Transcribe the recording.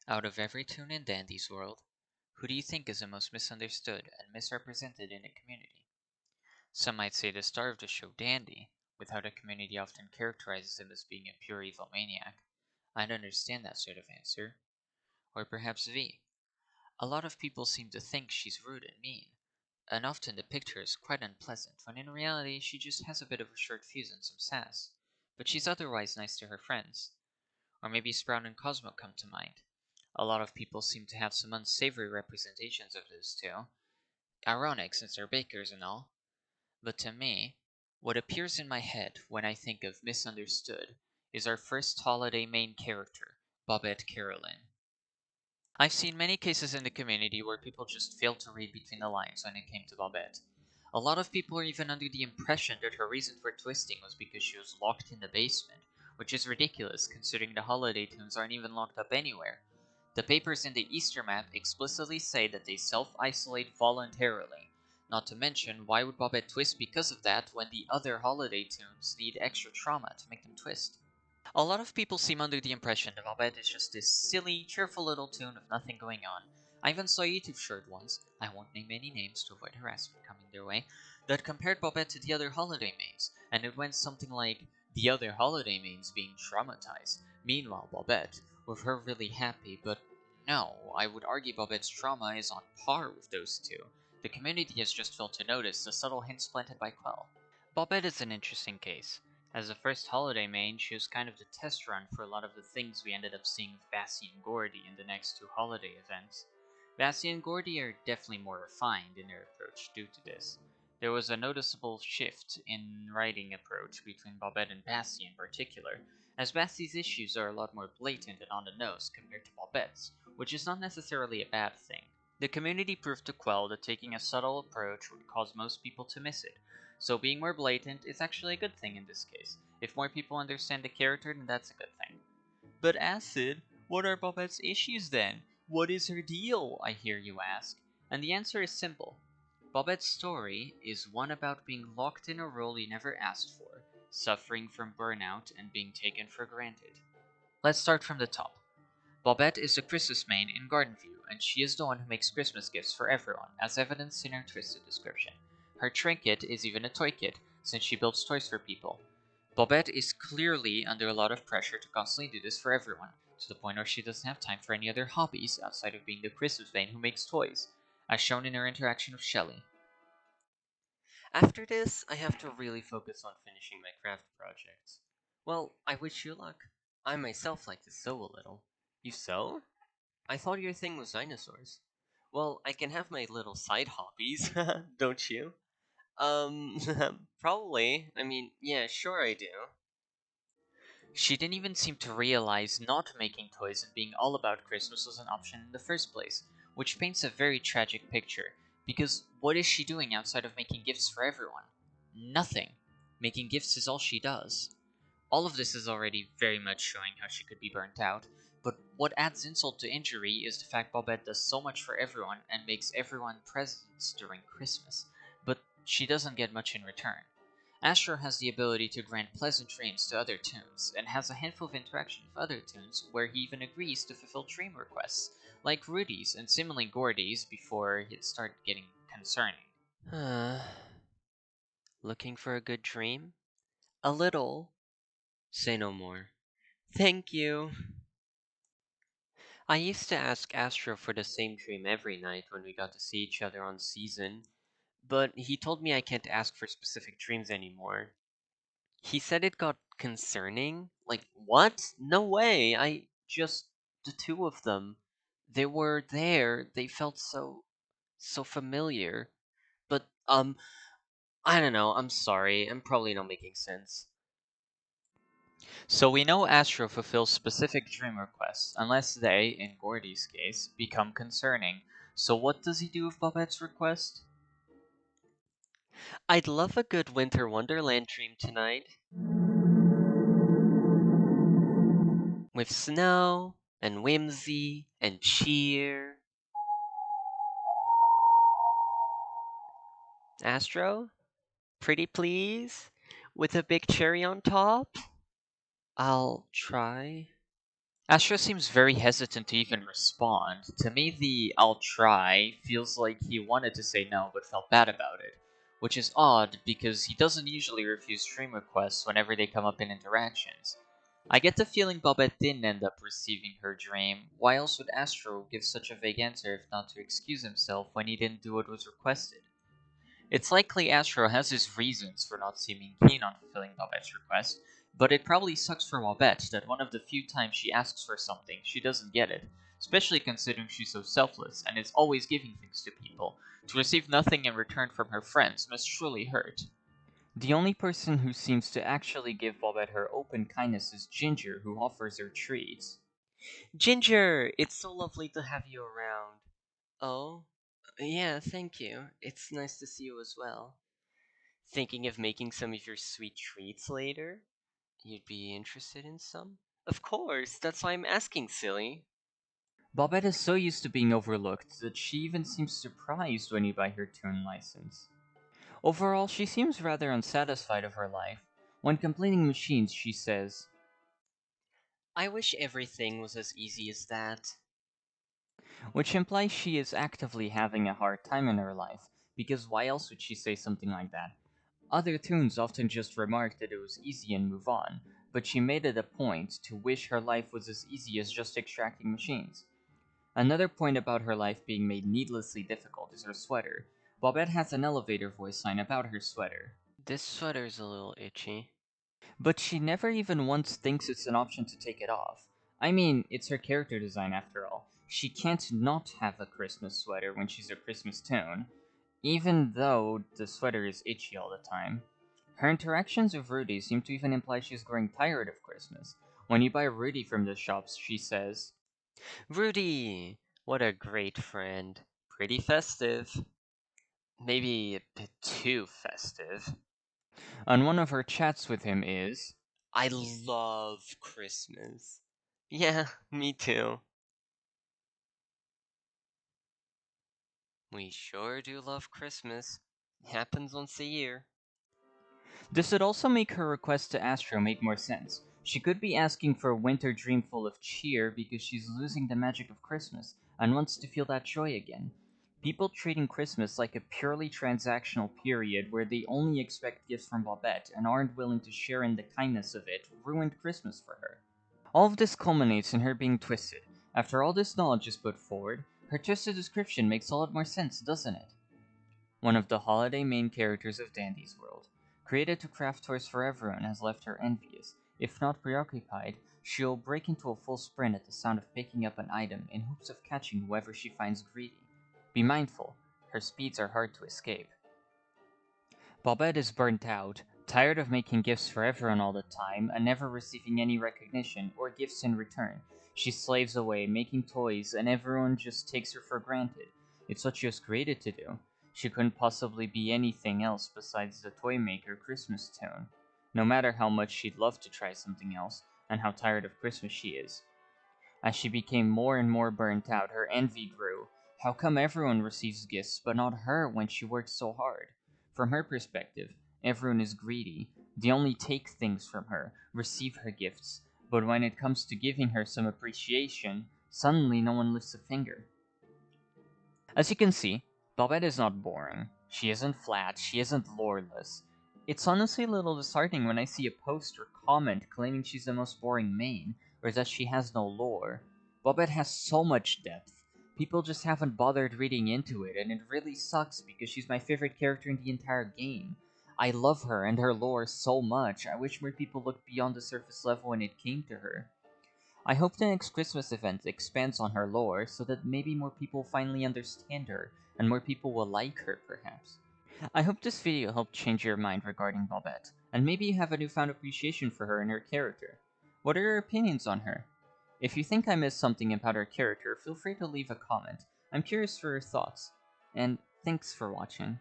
Out of every toon in Dandy's world, who do you think is the most misunderstood and misrepresented in the community? Some might say the star of the show, Dandy, with how the community often characterizes him as being a pure evil maniac. I'd understand that sort of answer. Or perhaps V. A lot of people seem to think she's rude and mean, and often depict her as quite unpleasant, when in reality she just has a bit of a short fuse and some sass. But she's otherwise nice to her friends. Or maybe Sprout and Cosmo come to mind. A lot of people seem to have some unsavory representations of those two. Ironic since they're bakers and all. But to me, what appears in my head when I think of misunderstood is our first holiday main character, Bobette Carolyn. I've seen many cases in the community where people just failed to read between the lines when it came to Bobette. A lot of people are even under the impression that her reason for twisting was because she was locked in the basement, which is ridiculous considering the holiday tunes aren't even locked up anywhere. The papers in the Easter map explicitly say that they self-isolate voluntarily. Not to mention, why would Bobette twist because of that when the other holiday tunes need extra trauma to make them twist? A lot of people seem under the impression that Bobette is just this silly, cheerful little tune with nothing going on. I even saw a YouTube short once, I won't name any names to avoid harassment coming their way, that compared Bobette to the other holiday mains, and it went something like the other holiday mains being traumatized. Meanwhile, Bobette, with her really happy, but no, I would argue Bobette's trauma is on par with those two. The community has just failed to notice the subtle hints planted by Quell. Bobette is an interesting case. As the first holiday main, she was kind of the test run for a lot of the things we ended up seeing with Bassie and Gordy in the next two holiday events. Bassie and Gordy are definitely more refined in their approach due to this. There was a noticeable shift in writing approach between Bobette and Bassie in particular, as Bassie's issues are a lot more blatant and on the nose compared to Bobette's, which is not necessarily a bad thing. The community proved to Quell that taking a subtle approach would cause most people to miss it, so being more blatant is actually a good thing in this case. If more people understand the character, then that's a good thing. But Acid, what are Bobette's issues then? What is her deal, I hear you ask? And the answer is simple. Bobette's story is one about being locked in a role you never asked for, suffering from burnout, and being taken for granted. Let's start from the top. Bobette is the Christmas main in Gardenview, and she is the one who makes Christmas gifts for everyone, as evidenced in her twisted description. Her trinket is even a toy kit, since she builds toys for people. Bobette is clearly under a lot of pressure to constantly do this for everyone, to the point where she doesn't have time for any other hobbies outside of being the Christmas main who makes toys, as shown in her interaction with Shelley. After this, I have to really focus on finishing my craft projects. Well, I wish you luck. I myself like to sew a little. You sew? I thought your thing was dinosaurs. Well, I can have my little side hobbies, don't you? Um, probably. I mean, yeah, sure I do. She didn't even seem to realize not making toys and being all about Christmas was an option in the first place, which paints a very tragic picture. Because what is she doing outside of making gifts for everyone? Nothing. Making gifts is all she does. All of this is already very much showing how she could be burnt out, but what adds insult to injury is the fact Bobette does so much for everyone and makes everyone presents during Christmas, but she doesn't get much in return. Astro has the ability to grant pleasant dreams to other toons, and has a handful of interactions with other toons where he even agrees to fulfill dream requests, like Rudy's and seemingly Gordy's before it started getting concerning. Looking for a good dream? A little. Say no more. Thank you. I used to ask Astro for the same dream every night when we got to see each other on season, but he told me I can't ask for specific dreams anymore. He said it got concerning. Like, what? No way. The two of them. They were there. They felt so familiar. But, I don't know. I'm sorry. I'm probably not making sense. So we know Astro fulfills specific dream requests, unless they, in Gordy's case, become concerning. So what does he do with Bobette's request? I'd love a good Winter Wonderland dream tonight. With snow, and whimsy, and cheer. Astro? Pretty please? With a big cherry on top? I'll try. Astra seems very hesitant to even respond. To me, the "I'll try" feels like he wanted to say no but felt bad about it, which is odd because he doesn't usually refuse stream requests whenever they come up in interactions. I get the feeling Bobette didn't end up receiving her dream. Why else would Astro give such a vague answer if not to excuse himself when he didn't do what was requested? It's likely Astro has his reasons for not seeming keen on fulfilling Bobette's request, but it probably sucks for Bobette that one of the few times she asks for something, she doesn't get it, especially considering she's so selfless and is always giving things to people. To receive nothing in return from her friends must surely hurt. The only person who seems to actually give Bobette her open kindness is Ginger, who offers her treats. Ginger, it's so lovely to have you around. Oh, yeah, thank you. It's nice to see you as well. Thinking of making some of your sweet treats later? You'd be interested in some? Of course, that's why I'm asking, silly. Bobette is so used to being overlooked that she even seems surprised when you buy her toon license. Overall, she seems rather unsatisfied of her life. When completing machines, she says, I wish everything was as easy as that. which implies she is actively having a hard time in her life, because why else would she say something like that? Other toons often just remark that it was easy and move on, but she made it a point to wish her life was as easy as just extracting machines. Another point about her life being made needlessly difficult is her sweater. Bobette has an elevator voice sign about her sweater, This sweater's a little itchy. but she never even once thinks it's an option to take it off. I mean, it's her character design after all. She can't not have a Christmas sweater when she's a Christmas toon, even though the sweater is itchy all the time. Her interactions with Rudy seem to even imply she's growing tired of Christmas. When you buy Rudy from the shops, she says, Rudy! What a great friend. Pretty festive. Maybe a bit too festive. on one of her chats with him is, I love Christmas. Yeah, me too. We sure do love Christmas. Happens once a year. this would also make her request to Astro make more sense. She could be asking for a winter dream full of cheer because she's losing the magic of Christmas and wants to feel that joy again. People treating Christmas like a purely transactional period where they only expect gifts from Bobette and aren't willing to share in the kindness of it ruined Christmas for her. All of this culminates in her being twisted. After all this knowledge is put forward, her twisted description makes a lot more sense, doesn't it? One of the holiday main characters of Dandy's World, created to craft toys for everyone, has left her envious. If not preoccupied, she'll break into a full sprint at the sound of picking up an item in hopes of catching whoever she finds greedy. Be mindful, her speeds are hard to escape. Bobette is burnt out, tired of making gifts for everyone all the time and never receiving any recognition or gifts in return. She slaves away, making toys, and everyone just takes her for granted. It's what she was created to do. She couldn't possibly be anything else besides the toy maker Christmas toon. No matter how much she'd love to try something else, and how tired of Christmas she is. As she became more and more burnt out, her envy grew. How come everyone receives gifts, but not her when she works so hard? From her perspective, everyone is greedy. They only take things from her, receive her gifts, but when it comes to giving her some appreciation, suddenly no one lifts a finger. As you can see, Bobette is not boring. She isn't flat, she isn't loreless. It's honestly a little disheartening when I see a post or comment claiming she's the most boring main, or that she has no lore. Bobette has so much depth. People just haven't bothered reading into it, and it really sucks because she's my favorite character in the entire game. I love her and her lore so much, I wish more people looked beyond the surface level when it came to her. I hope the next Christmas event expands on her lore so that maybe more people finally understand her and more people will like her, perhaps. I hope this video helped change your mind regarding Bobette, and maybe you have a newfound appreciation for her and her character. What are your opinions on her? If you think I missed something about her character, feel free to leave a comment. I'm curious for your thoughts. And thanks for watching.